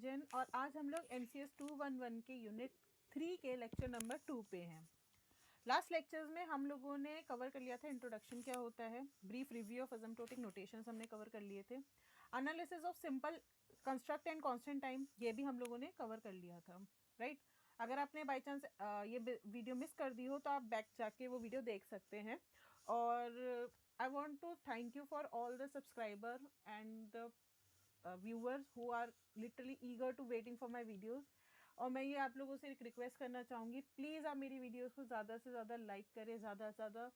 जैन और आज हम लोग MCS 211 के यूनिट 3 के लेक्चर नंबर 2 पे हैं। लास्ट लेक्चर्स में हम लोगों ने कवर कर लिया था इंट्रोडक्शन क्या होता है, brief review of asymptotic notations हमने कवर कर लिए थे, analysis of simple construct and constant time ये भी हम लोगों ने कवर कर लिया था, राइट। अगर आपने बाई चांस ये वीडियो मिस कर दी हो तो आप बैक जाके वो वीडियो देख सकते हैं। और I want to thank you for all the subscriber and the viewers who are literally eager to waiting for my videos. और मैं ये आप लोगों से एक रिक्वेस्ट करना चाहूँगी, प्लीज़ आप मेरी वीडियोस को ज़्यादा से ज़्यादा लाइक करें, ज़्यादा से ज़्यादा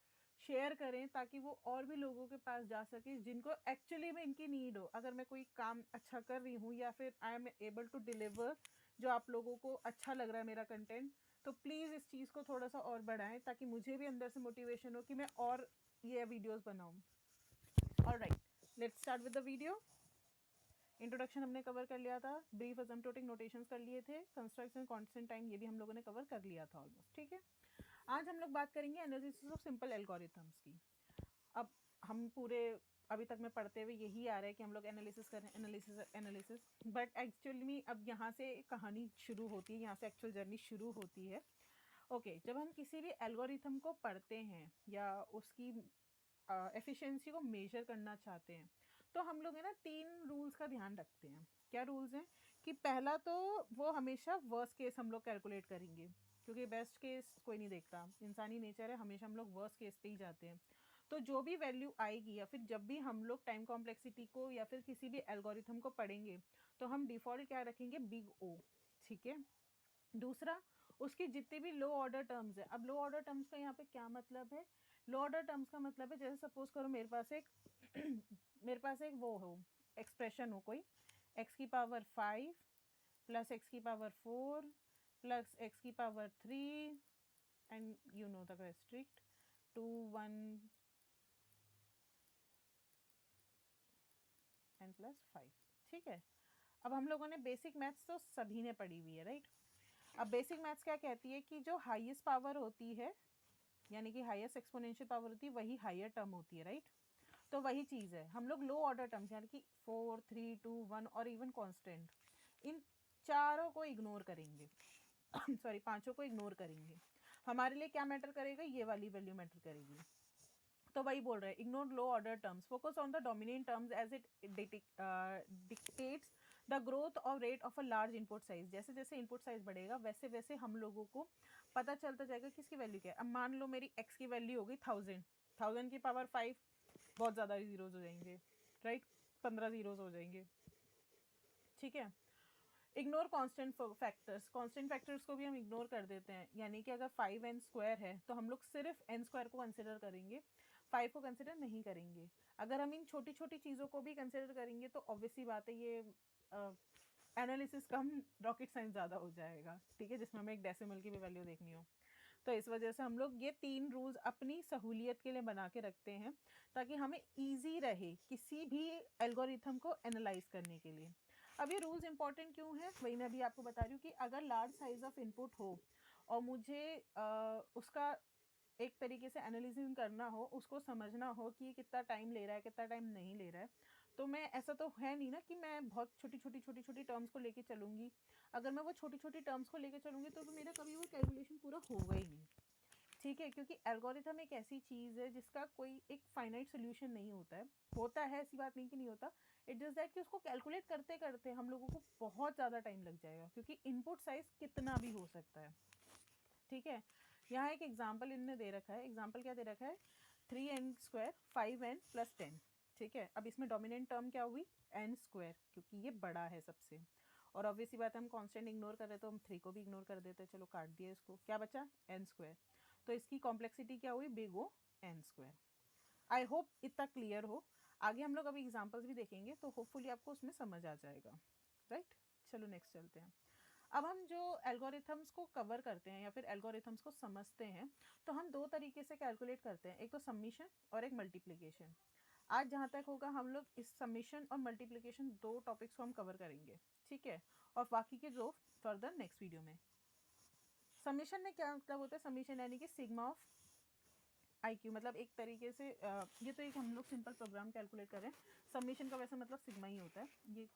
शेयर करें, ताकि वो और भी लोगों के पास जा सके जिनको एक्चुअली में इनकी नीड हो। अगर मैं कोई काम अच्छा कर रही हूँ या फिर I am able to deliver जो आप लोगों को अच्छा लग रहा है मेरा कंटेंट, तो प्लीज़ इस चीज़ को थोड़ा सा और बढ़ाएं ताकि मुझे भी अंदर से मोटिवेशन हो कि मैं और ये वीडियोज़ बनाऊँ। Alright, let's start with the video. Introduction हमने कवर कर लिया था, ब्रीफ असिम्प्टोटिक नोटेशंस कर लिए थे, कंस्ट्रक्शन कांस्टेंट टाइम ये भी हम लोगों ने कवर कर लिया था ऑलमोस्ट, ठीक है। आज हम लोग बात करेंगे एनालिसिस ऑफ सिंपल एल्गोरिथम्स की। अब हम पूरे अभी तक में पढ़ते हुए यही आ रहा है कि हम लोग एनालिसिस करें, एनालिसिस, बट एक्चुअली में अब यहाँ से कहानी शुरू होती है, यहाँ से एक्चुअल जर्नी शुरू होती है। ओके, जब हम किसी भी एल्गोरिथम को पढ़ते हैं या उसकी एफिशिएंसी को मेजर करना चाहते हैं तो हम लोग है ना 3 रूल्स का ध्यान रखते हैं। क्या रूल्स हैं कि पहला तो वो हमेशा वर्स्ट केस हम लोग कैलकुलेट करेंगे, क्योंकि बेस्ट केस कोई नहीं देखता, इंसानी नेचर है, हमेशा हम लोग वर्स्ट केस पे ही जाते हैं। तो जो भी वैल्यू आएगी या फिर जब भी हम लोग टाइम कॉम्प्लेक्सिटी को या फिर किसी भी एल्गोरिथम को पढ़ेंगे तो हम डिफ़ॉल्ट क्या रखेंगे, बिग ओ, ठीक है। दूसरा, उसकी जितनी भी लो ऑर्डर टर्म्स है। अब लो ऑर्डर टर्म्स का यहाँ पे क्या मतलब है, लो ऑर्डर टर्म्स का मतलब है जैसे सपोज करो मेरे पास एक मेरे पास एक वो हो एक्सप्रेशन हो कोई, x की पावर 5 प्लस x की पावर 4 प्लस x की power 3 and you know the restrict 2 1 and plus 5, ठीक है। अब हम लोगों ने बेसिक मैथ्स तो सभी ने पढ़ी हुई है, राइट। अब बेसिक मैथ्स क्या कहती है कि जो हाईएस्ट पावर होती है यानी कि हाईएस्ट एक्सपोनेंशियल पावर होती है वही हायर टर्म होती है, राइट। तो वही चीज़ है, हम लोग लो ऑर्डर टर्म्स यानी कि 4 3 2 1 और इवन कांस्टेंट, इन चारों को इग्नोर करेंगे सॉरी, पांचों को इग्नोर करेंगे। हमारे लिए क्या मैटर करेगा, ये वाली वैल्यू मैटर करेगी। तो वही बोल रहे हैं, ignore low order terms, focus on the dominant terms as it dictates the growth of rate of a large input size. जैसे जैसे इनपुट साइज बढ़ेगा वैसे वैसे हम लोगों को पता चलता जाएगा कि इसकी वैल्यू क्या है। अब मान लो मेरी x की वैल्यू होगी 1000, 1000 की पावर 5, बहुत ज़्यादा जीरोज हो जाएंगे, राइट, 15 जीरोज हो जाएंगे, ठीक है। Ignore constant factors, constant factors को भी हम इग्नोर कर देते हैं, यानी कि अगर 5n² है तो हम लोग सिर्फ n² को कंसिडर करेंगे, 5 को कंसिडर नहीं करेंगे। अगर हम इन छोटी छोटी चीज़ों को भी कंसिडर करेंगे तो ऑब्वियसली बात है ये एनालिसिस कम, रॉकेट साइंस ज़्यादा हो जाएगा, ठीक है, जिसमें हमें एक डेसिमल की भी वैल्यू देखनी हो। तो इस वजह से हम लोग ये 3 रूल्स अपनी सहूलियत के लिए बना के रखते हैं ताकि हमें ईजी रहे किसी भी एल्गोरिथम को एनालाइज करने के लिए। अब ये रूल्स इंपॉर्टेंट क्यों है, वही मैं भी आपको बता रही हूँ कि अगर लार्ज साइज ऑफ इनपुट हो और मुझे उसका एक तरीके से एनालिसिस करना हो, उसको समझना हो कि ये कितना टाइम ले रहा है, कितना टाइम नहीं ले रहा है, तो मैं ऐसा तो है नहीं ना कि मैं बहुत छोटी छोटी टर्म्स को लेके चलूँगी। अगर मैं वो छोटी छोटी टर्म्स को लेके चलूँगी तो मेरा कभी वो कैलकुलेशन पूरा होगा ही नहीं, ठीक है। क्योंकि एल्गोरिथम एक ऐसी चीज़ है जिसका कोई एक फाइनाइट सोल्यूशन नहीं होता है, होता है ऐसी बात नहीं कि नहीं होता, इट जस्ट दैट कि उसको कैलकुलेट करते करते हम लोगों को बहुत ज़्यादा टाइम लग जाएगा, क्योंकि इनपुट साइज कितना भी हो सकता है, ठीक है। यहाँ एक एग्जाम्पल इनने दे रखा है, एग्जाम्पल क्या दे रखा है, 3n² 5n प्लस 10, ठीक है। अब इसमें डोमिनेंट टर्म क्या हुई, n², क्योंकि ये बड़ा है सबसे, और ऑब्वियसली बात है हम कांस्टेंट इग्नोर कर रहे तो हम 3 को भी इग्नोर कर देते हैं, चलो काट दिया इसको, क्या बचा n², तो इसकी कॉम्प्लेक्सिटी क्या हुई, big O n²। I hope इतना क्लियर हो। आगे हम लोग अभी एग्जाम्पल्स भी देखेंगे तो होपफुली आपको उसमें समझ आ जाएगा, राइट। चलो नेक्स्ट चलते हैं। अब हम जो एल्गोरिथम्स को कवर करते हैं या फिर एल्गोरिथम्स को समझते हैं तो हम 2 तरीके से कैलकुलेट करते हैं, एक तो समीशन और एक मल्टीप्लिकेशन। आज जहाँ तक होगा हम लोग इस समीशन और मल्टीप्लिकेशन 2 टॉपिक्स को हम कवर करेंगे, ठीक है, और बाकी के 2 फर्दर नेक्स्ट वीडियो में। समीशन में क्या मतलब होता है, समीशन यानी कि सिग्मा ऑफ IQ, मतलब एक तरीके से ये तो एक हम लोग सिंपल प्रोग्राम कैलकुलेट कर रहे हैं, समीशन का वैसे मतलब सिग्मा ही होता है, ये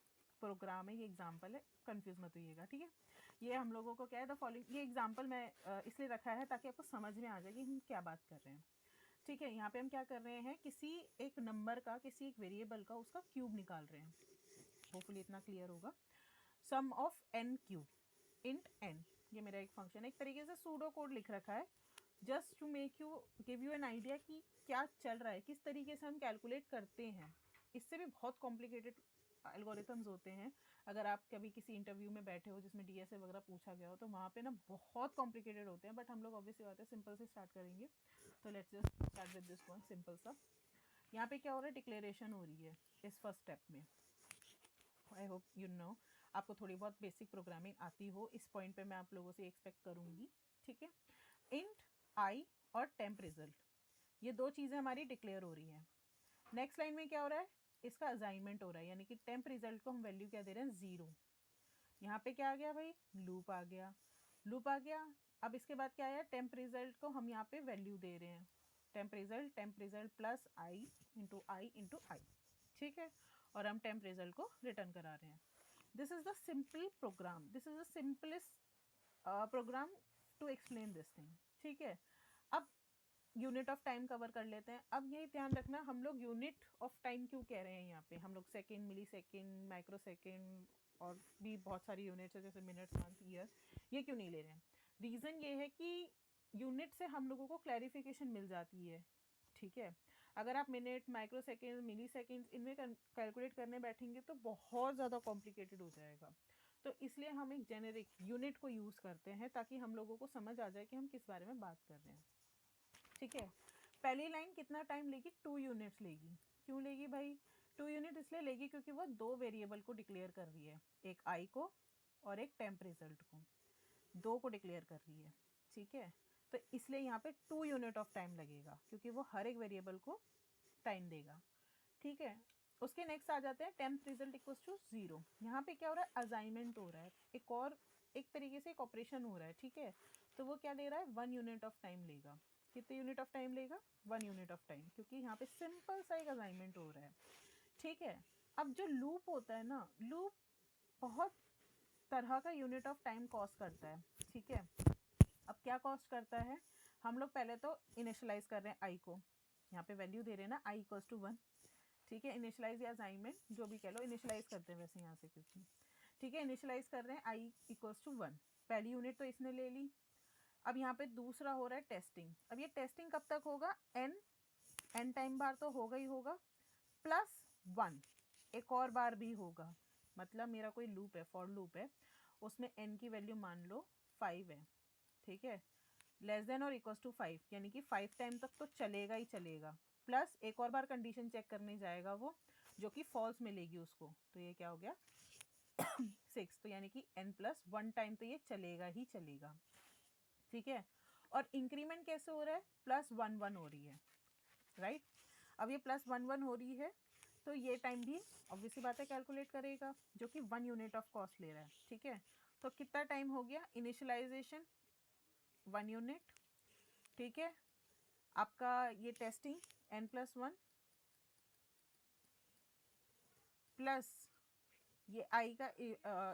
प्रोग्राम है, ये एग्जाम्पल है, कंफ्यूज मत होइएगा, ठीक है। ये हम लोगों को क्या है, द फॉलोइंग, ये एग्जाम्पल मैं इसलिए रखा है ताकि आपको समझ में आ जाए कि हम क्या बात कर रहे हैं, ठीक है। यहाँ पे हम क्या कर रहे हैं, किसी एक नंबर का, किसी एक वेरिएबल का उसका क्यूब निकाल रहे हैं, होपफुली इतना क्लियर होगा। Sum of n cube into n, ये मेरा एक फंक्शन है, एक तरीके से सूडो कोड लिख रखा है just to make you give you an idea कि क्या चल रहा है, किस तरीके से हम कैलकुलेट करते हैं। इससे भी बहुत कॉम्प्लिकेटेड एल्गोरिथम्स होते हैं। अगर आप कभी किसी इंटरव्यू में बैठे हो जिसमें डीएसए वगैरह पूछा गया हो तो वहाँ पे ना बहुत कॉम्प्लिकेटेड होते हैं, बट हम लोग ऑब्वियसली बात है सिंपल से स्टार्ट करेंगे। तो let's just start with this one simple सा। यहाँ पे क्या हो रहा है, डिक्लेरेशन हो रही है इस फर्स्ट स्टेप में। आई होप यू नो, आपको थोड़ी बहुत बेसिक प्रोग्रामिंग आती हो, इस पॉइंट पे मैं आप लोगों से एक्सपेक्ट करूँगी, ठीक है। इंट आई और टेम्प रिजल्ट, ये दो चीज़ें हमारी डिक्लेयर हो रही हैं। नेक्स्ट लाइन में क्या हो रहा है, इसका असाइनमेंट हो रहा है, यानी कि टेम्प रिजल्ट को हम वैल्यू क्या दे रहे हैं, 0। यहाँ पे क्या आ गया भाई, लूप आ गया, लूप आ गया। अब इसके बाद क्या आया, टेम्प रिजल्ट को हम यहाँ पे वैल्यू दे रहे हैं, टेम्प रिजल्ट प्लस आई इंटू आई, ठीक है। और हम टेम्प रिजल्ट को रिटर्न करा रहे हैं। This is the simple program, this is the simplest program to explain this thing, ठीक है। अब यूनिट ऑफ टाइम कवर कर लेते हैं। अब ये ध्यान रखना, हम लोग यूनिट ऑफ टाइम क्यों कह रहे हैं यहाँ पे, हम लोग सेकेंड, मिली सेकेंड, माइक्रो सेकेंड और भी बहुत सारी यूनिट्स है जैसे मिनट्स, मंथ, ईयर, ये क्यों नहीं ले रहे हैं। रीज़न ये है कि यूनिट से हम लोगों को क्लैरिफिकेशन मिल जाती है, ठीक है। अगर आप मिनट, माइक्रो सेकेंड, मिली सेकेंड इनमें कैलकुलेट करने बैठेंगे तो बहुत ज़्यादा कॉम्प्लिकेटेड हो जाएगा। तो इसलिए हम एक जेनेरिक यूनिट को यूज़ करते हैं ताकि हम लोगों को समझ आ जाए कि हम किस बारे में बात कर रहे हैं, ठीक है। पहली लाइन कितना टाइम लेगी, 2 यूनिट्स लेगी। क्यों लेगी भाई, 2 यूनिट इसलिए लेगी क्योंकि वो दो वेरिएबल को डिक्लेयर कर रही है, एक आई को और एक टेम्प रिजल्ट को, दो को डिक्लेयर कर रही है, ठीक है। तो इसलिए यहाँ पे 2 यूनिट ऑफ टाइम लगेगा क्योंकि वो हर एक वेरिएबल को टाइम देगा, ठीक है। उसके नेक्स्ट आ जाते हैं टेम्प रिजल्ट इक्वल्स टू 0। यहाँ पे क्या हो रहा है, असाइनमेंट हो रहा है, एक और एक तरीके से एक ऑपरेशन हो रहा है, ठीक है। तो वो क्या ले रहा है, 1 यूनिट ऑफ टाइम लेगा। कितने यूनिट ऑफ टाइम लेगा, 1 यूनिट ऑफ टाइम, क्योंकि यहाँ पे सिंपल सा एक असाइनमेंट हो रहा है, ठीक है। अब जो लूप होता है ना, लूप बहुत तरह का यूनिट ऑफ टाइम कॉस्ट करता है, ठीक है। अब क्या कॉस्ट करता है, हम लोग पहले तो इनिशियलाइज कर रहे हैं आई को, यहाँ पे वैल्यू दे रहे हैं ना आई इक्वल्स टू 1, ठीक है। इनिशियलाइज या असाइनमेंट जो भी कह लो, इनिशियलाइज करते हैं वैसे यहाँ से क्योंकि, ठीक है। इनिशियलाइज कर रहे हैं आई इक्वल्स टू 1, पहली यूनिट तो इसने ले ली। अब यहाँ पे दूसरा हो रहा है टेस्टिंग। अब ये टेस्टिंग कब तक होगा, एन टाइम बार तो होगा ही होगा, प्लस 1 एक और बार भी होगा। मतलब मेरा कोई लूप है, फॉर लूप है, उसमें एन की वैल्यू मान लो 5 है, ठीक है। लेस देन और इक्वल्स टू 5, यानी कि 5 टाइम तक तो चलेगा ही चलेगा, प्लस एक और बार कंडीशन चेक करने जाएगा वो, जो कि फॉल्स मिलेगी उसको। तो ये क्या हो गया 6, तो यानी कि n प्लस 1 टाइम तो ये चलेगा ही चलेगा, ठीक है। और इंक्रीमेंट कैसे हो रहा है, प्लस 1 1 हो रही है, राइट। अब ये प्लस 1 1 हो रही है तो ये टाइम भी ऑब्वियसली बात है कैलकुलेट करेगा, जो कि 1 यूनिट ऑफ कॉस्ट ले रहा है, ठीक है। तो कितना टाइम हो गया, इनिशियलाइजेशन 1 यूनिट, ठीक है। आपका ये टेस्टिंग n+1 प्लस ये आई का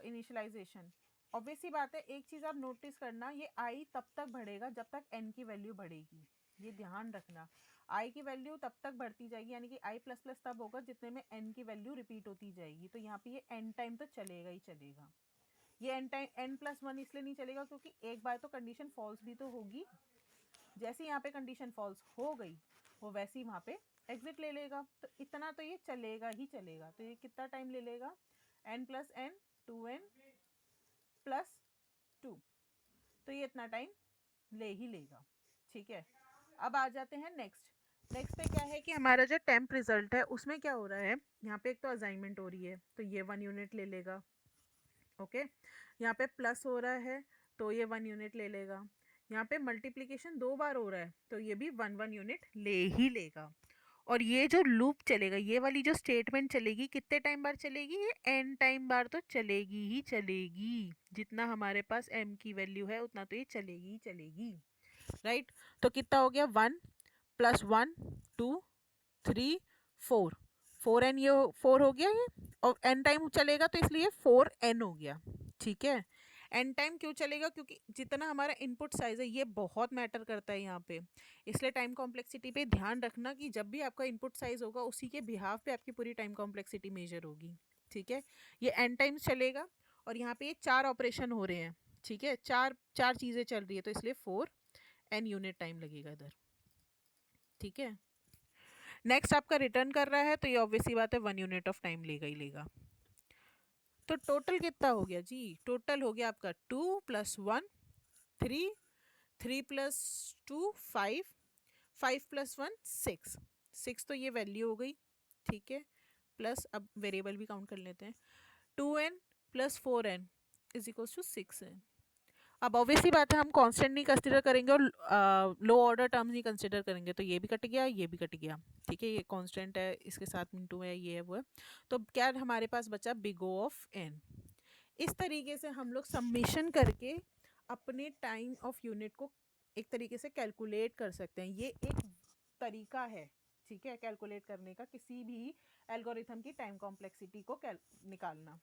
इनिशियलाइजेशन। ऑब्वियसली बात है, एक चीज़ आप नोटिस करना, ये आई तब तक बढ़ेगा जब तक एन की वैल्यू बढ़ेगी, ये ध्यान रखना। आई की वैल्यू तब तक बढ़ती जाएगी, यानी कि आई प्लस प्लस तब होगा जितने में एन की वैल्यू रिपीट होती जाएगी। तो यहाँ पे ये एन टाइम तो चलेगा ही चलेगा। ये n+1 इसलिए नहीं चलेगा क्योंकि एक बार तो कंडीशन फॉल्स भी तो होगी। जैसे यहाँ पे कंडीशन फॉल्स हो गई वो वैसे ही वहाँ पे एग्जिट ले लेगा, तो इतना तो ये चलेगा ही चलेगा। तो ये कितना टाइम ले लेगा, n+n 2n प्लस 2, तो ये इतना टाइम ले ही लेगा, ठीक है। अब आ जाते हैं नेक्स्ट पे क्या है कि हमारा जो टेम्प रिजल्ट है उसमें क्या हो रहा है, यहाँ पे एक तो असाइनमेंट हो रही है तो ये 1 यूनिट ले लेगा, ओके। यहाँ पे प्लस हो रहा है तो ये 1 यूनिट ले लेगा। यहाँ पे मल्टीप्लिकेशन 2 बार हो रहा है तो ये भी 1 1 यूनिट ले ही लेगा। और ये जो लूप चलेगा, ये वाली जो स्टेटमेंट चलेगी, कितने टाइम बार चलेगी, ये n टाइम बार तो चलेगी ही चलेगी। जितना हमारे पास m की वैल्यू है उतना तो ये चलेगी ही चलेगी, राइट। तो कितना हो गया, 1 + 1 2 3 4 4n, ये 4 हो गया ये, और n टाइम चलेगा तो इसलिए 4n हो गया। ठीक है, n टाइम क्यों चलेगा, क्योंकि जितना हमारा इनपुट साइज है ये बहुत मैटर करता है यहाँ पे, इसलिए टाइम कॉम्प्लेक्सिटी पे ध्यान रखना कि जब भी आपका इनपुट साइज होगा उसी के बिहाफ पे आपकी पूरी टाइम कॉम्प्लेक्सिटी मेजर होगी। ठीक है, ये n टाइम्स चलेगा और यहाँ पे ये 4 ऑपरेशन हो रहे हैं। ठीक है, चार चार चीज़ें चल रही है तो इसलिए 4n यूनिट टाइम लगेगा इधर। ठीक है, नेक्स्ट आपका रिटर्न कर रहा है तो ये ऑब्वियसली बात है 1 यूनिट ऑफ टाइम लेगा ही लेगा। तो टोटल कितना हो गया जी, टोटल हो गया आपका 2 + 1 3, 3 + 2 5, 5 + 1 6, 6 तो ये वैल्यू हो गई। ठीक है, प्लस अब वेरिएबल भी काउंट कर लेते हैं, 2n + 4n = 6n। अब ऑब्वियसली बात है हम कांस्टेंट नहीं कंसिडर करेंगे और लो ऑर्डर टर्म्स नहीं कंसिडर करेंगे, तो ये भी कट गया, ये भी कट गया। ठीक है, ये कांस्टेंट है, इसके साथ मिनटू है, ये है वो है, तो क्या हमारे पास बचा बिग ओ ऑफ n। इस तरीके से हम लोग सबमिशन करके अपने टाइम ऑफ यूनिट को एक तरीके से कैलकुलेट कर सकते हैं। ये एक तरीका है, ठीक है, कैलकुलेट करने का किसी भी एल्गोरिथम की टाइम कॉम्प्लेक्सिटी को निकालना।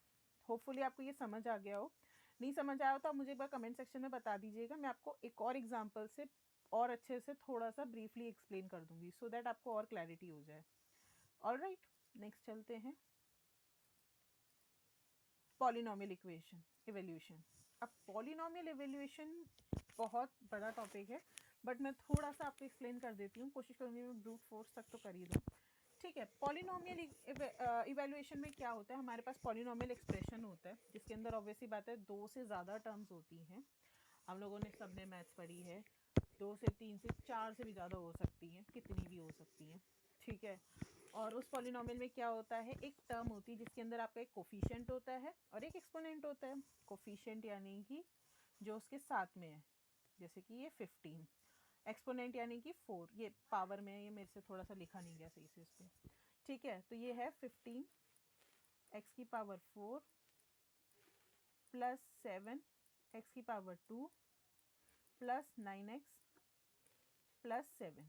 होपफुली आपको ये समझ आ गया हो, नहीं समझ आया हो तो आप मुझे एक बार कमेंट सेक्शन में बता दीजिएगा, मैं आपको एक और एग्जांपल से और अच्छे से थोड़ा सा ब्रीफली एक्सप्लेन कर दूंगी सो दैट आपको और क्लैरिटी हो जाए। ऑलराइट, नेक्स्ट चलते हैं, पॉलिनोमियल इक्वेशन इवैल्यूएशन। अब पॉलिनोमियल इवैल्यूएशन बहुत बड़ा टॉपिक है, बट मैं थोड़ा सा आपको एक्सप्लेन कर देती हूँ, कोशिश करूँगी मैं ब्रूट फोर्स तक तो कर ही दूँ। ठीक है, पॉलिनोमियल इवैल्यूएशन में क्या होता है, हमारे पास पॉलिनोमियल एक्सप्रेशन होता है जिसके अंदर ऑब्वियसली बात है 2 से ज़्यादा टर्म्स होती हैं। हम लोगों ने सबने मैथ्स पढ़ी है, 2 से 3 से 4 से भी ज़्यादा हो सकती हैं, कितनी भी हो सकती हैं। ठीक है, और उस पॉलिनोमियल में क्या होता है, एक टर्म होती है जिसके अंदर आपका एक कोफिशिएंट होता है और एक एक्सपोनेंट होता है। कोफिशिएंट यानी कि जो उसके साथ में है, जैसे कि ये 15, एक्सपोनेंट यानी कि 4, ये पावर में है, ये मेरे से थोड़ा सा लिखा नहीं गया सही से इस पर। ठीक है, तो ये है 15 x⁴ + 7 x⁴ + 9x + 7,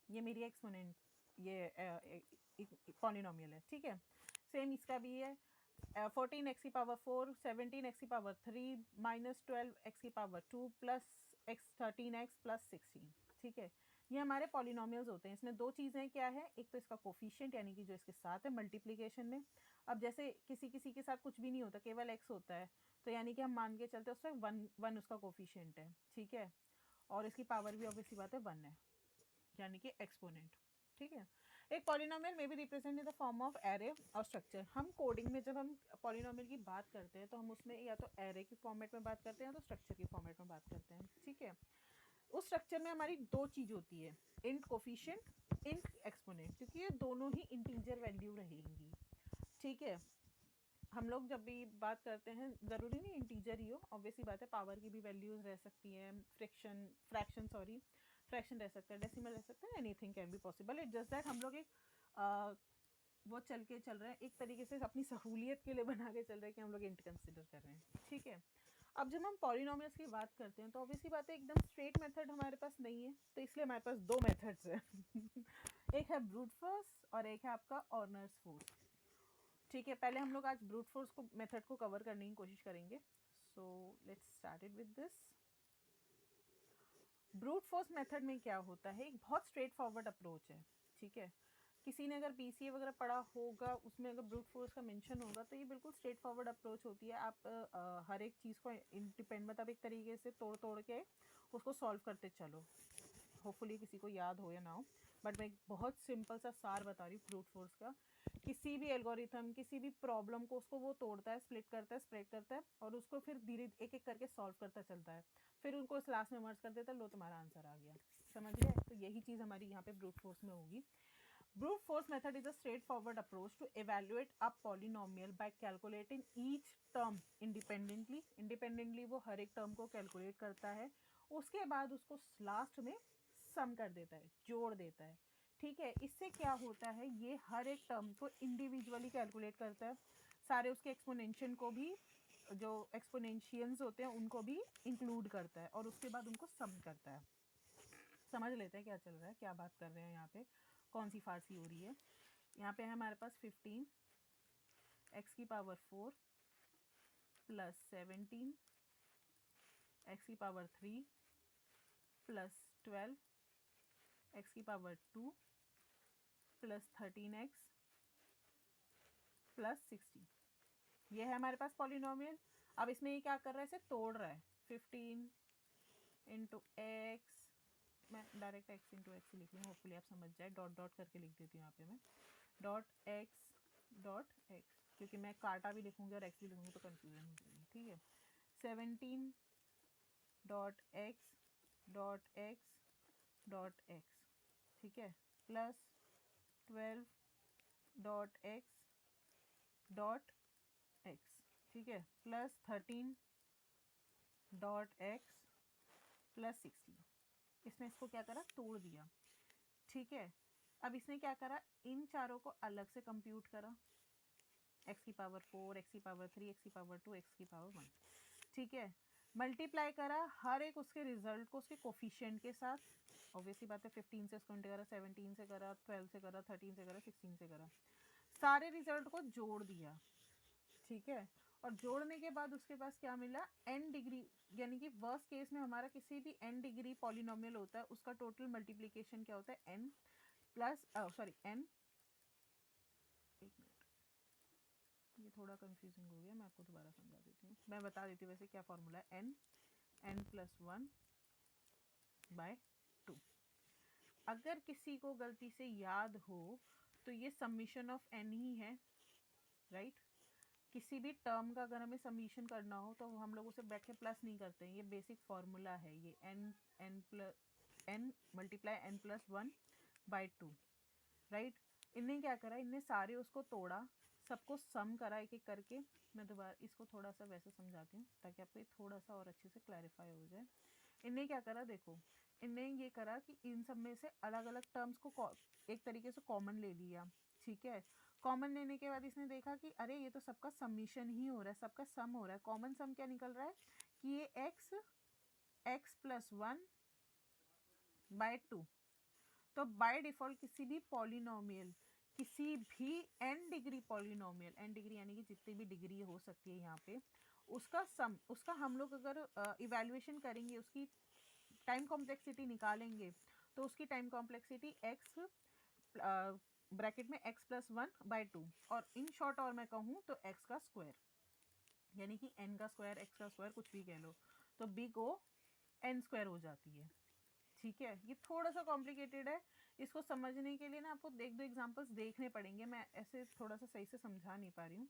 ये मेरी एक्सपोनेंट, ये पॉलिनोमियल है। ठीक है, सेम इसका भी है 14 x⁴ 17 x⁴ -12 x⁴ + 13x + 16। ठीक है, ये हमारे पॉलिनोमियल्स होते हैं। इसमें दो चीज़ें क्या है, एक तो इसका कोफिशिएंट यानी कि जो इसके साथ है मल्टीप्लिकेशन में। अब जैसे किसी किसी के साथ कुछ भी नहीं होता, केवल x होता है, तो यानी कि हम मान के चलते हैं उसमें 1 उसका कोफिशिएंट है। ठीक है, और इसकी पावर भी ऑब्वियसली बात है 1 है, यानी कि एक्सपोनेंट। ठीक है, एक पॉलिनोमियल में भी represent in the form of array और स्ट्रक्चर। हम कोडिंग में जब हम पॉलिनोमियल की बात करते हैं तो हम उसमें या तो एरे की फॉर्मेट में बात करते हैं या तो स्ट्रक्चर की फॉर्मेट में बात करते हैं। ठीक है, उस स्ट्रक्चर में हमारी दो चीज़ होती है, इंट कोफिशिएंट, इंट एक्सपोनेंट, क्योंकि ये दोनों ही इंटीजर वैल्यू रहेंगी। ठीक है, हम लोग जब भी बात करते हैं ज़रूरी नहीं इंटीजर ही हो, ऑब्वियसली बात है पावर की भी वैल्यूज़ रह सकती हैं, फ्रैक्शन रह सकता है, डेसिमल रह सकता है, anything can be possible. It just that हम लोग एक वो चल रहे हैं एक तरीके से अपनी सहूलियत के लिए बना के चल रहे हैं कि हम लोग इंट कंसिडर कर रहे हैं। ठीक है, अब जब हम पॉलिनोमियल्स की बात करते हैं तो ऑब्वियसली बात है एकदम स्ट्रेट मेथड हमारे पास नहीं है, तो इसलिए हमारे पास दो मेथड्स हैं एक है ब्रूट फोर्स और एक है आपका ऑर्नर्स फोर्स। ठीक है, पहले हम लोग आज ब्रूट फोर्स को मेथड को कवर करने की कोशिश करेंगे। So let's start it with this. Brute force method में क्या होता है, एक बहुत स्ट्रेट फॉरवर्ड अप्रोच है। ठीक है, किसी ने अगर बीसीए वगैरह पढ़ा होगा उसमें अगर ब्रूट फोर्स का मेंशन होगा तो ये बिल्कुल स्ट्रेट फॉरवर्ड अप्रोच होती है। आप हर एक चीज़ को इंडिपेंड मतलब एक तरीके से तोड़ तोड़ के उसको सॉल्व करते चलो। होपफुली किसी को याद हो या ना हो, बट मैं एक बहुत सिंपल सा सार बता रही हूँ ब्रूट फोर्स का। किसी भी एल्गोरिथम, किसी भी प्रॉब्लम को उसको वो तोड़ता है, स्प्लिट करता है, स्प्रेड करता है और उसको फिर धीरे एक एक करके सॉल्व करता चलता है, फिर उनको इस लास्ट में मर्ज कर देता है, लो तुम्हारा आंसर आ गया। समझ गए, तो यही चीज़ हमारी यहाँ पे ब्रूट फोर्स में होगी। Brute force method is a straightforward approach to evaluate a polynomial by calculating each term independently. Independently वो हर एक term को calculate करता है, उसके बाद उसको लास्ट में सम कर देता है, जोड़ देता है। ठीक है, इससे क्या होता है, ये हर एक टर्म को इंडिविजुअली कैलकुलेट करता है, सारे उसके एक्सपोनेंशियल को भी, जो एक्सपोनेंशियल्स होते हैं उनको भी इंक्लूड करता है और उसके बाद उनको सम करता है। समझ लेते हैं क्या चल रहा है, क्या बात कर रहे हैं यहाँ पे, कौन सी फारसी हो रही है। यहाँ पे है हमारे पास 15 x की पावर 4 प्लस 17 x की पावर 3 प्लस 12 x की पावर 2 प्लस 13x प्लस 16। ये है हमारे पास पॉलिनोमियल। अब इसमें ये क्या कर रहा है, इसे तोड़ रहा है। 15 इंटू एक्स, मैं डायरेक्ट एक्स इंटू एक्स लिख रही हूँ, होपफुली आप समझ जाए। डॉट डॉट करके लिख देती हूँ यहाँ पे मैं, डॉट एक्स, क्योंकि मैं काटा भी लिखूँगी और एक्स भी लिखूँगी तो कन्फ्यूजन हो जाएगी, ठीक है। 17 dot x dot x dot x, ठीक है, plus 12 dot x dot x, ठीक है, प्लस 13 डॉट एक्स प्लस 16। इसने इसको क्या करा, तोड़ दिया, ठीक है। अब इसने क्या करा, इन चारों को अलग से कंप्यूट करा, x की पावर 4, x की पावर 3, x की पावर 2, x की पावर 1, ठीक है। मल्टीप्लाई करा हर एक उसके रिजल्ट को उसके कोफिशिएंट के साथ। ऑब्वियसली बात है, 15 से उसको करा, 17 से करा, 12 से करा, 13 से करा, 16 से करा, सारे रिजल्ट को जोड़ दिया, ठीक है। और जोड़ने के बाद उसके पास क्या मिला, n डिग्री, यानी कि वर्स्ट केस में हमारा किसी भी n डिग्री पॉलिनोमियल होता है उसका टोटल मल्टीप्लिकेशन क्या होता है, n प्लस सॉरी n, एक मिनट, ये थोड़ा कंफ्यूजिंग हो गया, मैं आपको दोबारा समझा देती हूँ। मैं बता देती हूँ वैसे क्या फॉर्मूला है, n प्लस 1 बाय 2। अगर किसी को गलती से याद हो तो ये समीशन ऑफ n ही है, राइट। किसी भी टर्म का अगर हमें समीशन करना हो तो हम लोग उसे बैठ के प्लस नहीं करते हैं, ये बेसिक फॉर्मूला है, ये n multiply n plus 1 by 2, right. इनने क्या करा, इनने सारे उसको तोड़ा, सबको सम करा एक एक करके। मैं दोबारा इसको थोड़ा सा वैसे समझाती हूँ ताकि आपको ये थोड़ा सा और अच्छे से क्लैरिफाई हो जाए। इनने क्या करा, देखो, इनने ये करा कि इन सब में से अलग अलग टर्म्स को एक तरीके से कॉमन ले लिया, ठीक है। कॉमन लेने के बाद इसने देखा कि अरे ये तो सबका समीशन ही हो रहा है, सबका सम हो रहा है। कॉमन सम क्या निकल रहा है कि ये x प्लस 1 बाय 2। तो बाय डिफॉल्ट किसी भी पॉलिनोमियल, किसी भी n degree polynomial, n degree यानी कि जितनी भी डिग्री हो सकती है यहाँ पे, उसका सम, उसका हम लोग अगर इवैल्यूएशन करेंगे, उसकी टाइम कॉम्प्लेक्सिटी निकालेंगे, तो उसकी टाइम कॉम्प्लेक्सिटी x ब्रैकेट में x प्लस 1 बाई 2, और इन शॉर्ट और मैं कहूँ तो x का स्क्वायर, यानी कि n का स्क्वायर, x का स्क्वायर, कुछ भी कह लो, तो बिग O n स्क्वायर हो जाती है, ठीक है। ये थोड़ा सा कॉम्प्लिकेटेड है, इसको समझने के लिए ना आपको एक दो एग्जांपल्स देखने पड़ेंगे, मैं ऐसे थोड़ा सा सही से समझा नहीं पा रही हूँ,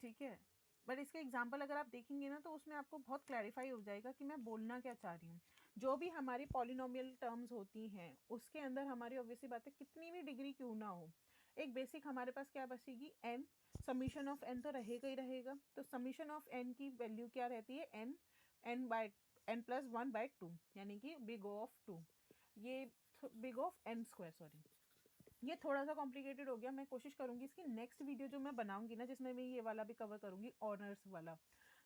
ठीक है। बट इसके एग्जाम्पल अगर आप देखेंगे ना तो उसमें आपको बहुत क्लैरिफाई हो जाएगा कि मैं बोलना क्या चाह रही हूँ। जो भी हमारी पॉलिनोमियल टर्म्स होती हैं उसके अंदर हमारी ऑब्वियसली बात है कितनी भी डिग्री क्यों ना हो, एक बेसिक हमारे पास क्या बचेगी, n, समीशन ऑफ n तो रहेगा ही रहेगा। तो समीशन ऑफ n की वैल्यू क्या रहती है, n by n plus 1 by 2, यानी कि बिग O ऑफ 2, ये big O of n square, sorry. ये थोड़ा सा कॉम्प्लिकेटेड हो गया, मैं कोशिश करूंगी इसकी नेक्स्ट वीडियो जो मैं बनाऊंगी ना, जिसमें मैं ये वाला भी कवर करूंगी, ऑनर्स वाला,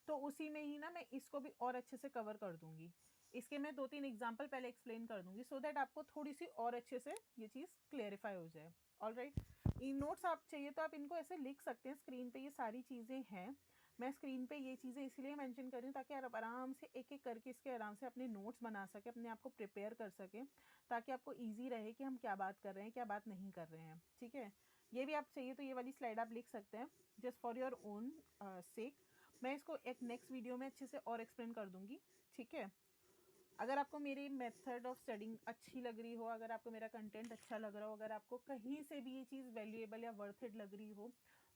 तो उसी में ही ना मैं इसको भी और अच्छे से कवर कर दूंगी। इसके मैं 2-3 एग्जाम्पल पहले एक्सप्लेन कर दूंगी, सो दैट आपको थोड़ी सी और अच्छे से ये चीज़ क्लेरिफाई हो जाए। ऑलराइट, ये नोट्स आप चाहिए तो आप इनको ऐसे लिख सकते हैं, स्क्रीन पे ये सारी चीज़ें हैं। मैं स्क्रीन पे ये चीज़ें इसलिए मेंशन कर रही हूँ ताकि आप आराम से एक एक करके इसके आराम से अपने नोट्स बना सके, अपने आप को प्रिपेयर कर सके, ताकि आपको ईजी रहे कि हम क्या बात कर रहे हैं, क्या बात नहीं कर रहे हैं, ठीक है। ये भी आप चाहिए तो ये वाली स्लाइड आप लिख सकते हैं, जस्ट फॉर योर ओन सेक। मैं इसको एक नेक्स्ट वीडियो में अच्छे से और एक्सप्लेन कर दूंगी, ठीक है। अगर आपको मेरी मेथड ऑफ स्टडिंग अच्छी लग रही हो, अगर आपको मेरा कंटेंट अच्छा लग रहा हो, अगर आपको कहीं से भी ये चीज़ वैल्यूएबल या वर्थ इट लग रही हो,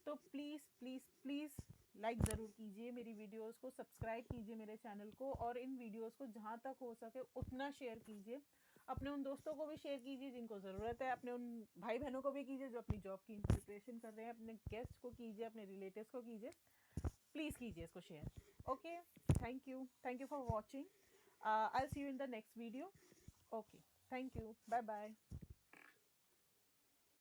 तो प्लीज़ प्लीज़ प्लीज़ लाइक ज़रूर कीजिए मेरी वीडियोस को, सब्सक्राइब कीजिए मेरे चैनल को, और इन वीडियोस को जहाँ तक हो सके उतना शेयर कीजिए। अपने उन दोस्तों को भी शेयर कीजिए जिनको ज़रूरत है, अपने उन भाई बहनों को भी कीजिए जो अपनी जॉब की प्रिपरेशन कर रहे हैं, अपने गेस्ट को कीजिए, अपने रिलेटिव्स को कीजिए, प्लीज़ कीजिए इसको share. Okay, thank you for watching. I'll see you in the next video. Okay, thank you, bye bye.